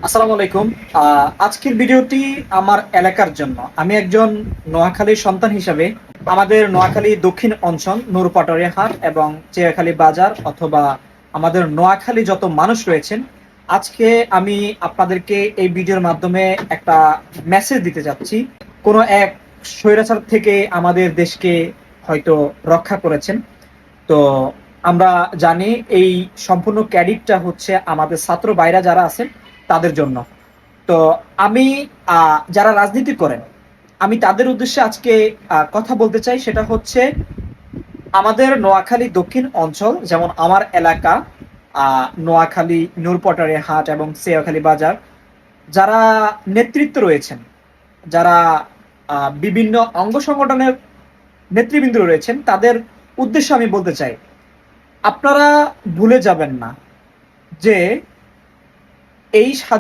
আসসালামু আলাইকুম। আজকের ভিডিওটি আমার এলাকার জন্য। আমি একজন নোয়াখালীর সন্তান হিসাবে আমাদের নোয়াখালী দক্ষিণ অঞ্চল নূরপাটুরিয়া হাট এবং চেয়াখালী বাজার অথবা আমাদের নোয়াখালী যত মানুষ রয়েছেন, আজকে আমি আপনাদেরকে এই ভিডিওর মাধ্যমে একটা মেসেজ দিতে যাচ্ছি। কোনো এক স্বৈরাচার থেকে আমাদের দেশকে হয়তো রক্ষা করেছেন। তো আমরা জানি এই সম্পূর্ণ ক্রেডিটটা হচ্ছে আমাদের ছাত্র ভাইরা যারা আছেন তাদের জন্য। তো আমি যারা রাজনীতি করেন, আমি তাদের উদ্দেশ্যে আজকে কথা বলতে চাই। সেটা হচ্ছে আমাদের নোয়াখালী দক্ষিণ অঞ্চল, যেমন আমার এলাকা নোয়াখালী নূরপাটুরিয়া হাট এবং চেয়াখালী বাজার, যারা নেতৃত্ব রয়েছেন, যারা বিভিন্ন অঙ্গ সংগঠনের নেতৃবৃন্দ রয়েছেন, তাদের উদ্দেশ্যে আমি বলতে চাই, আপনারা ভুলে যাবেন না যে এই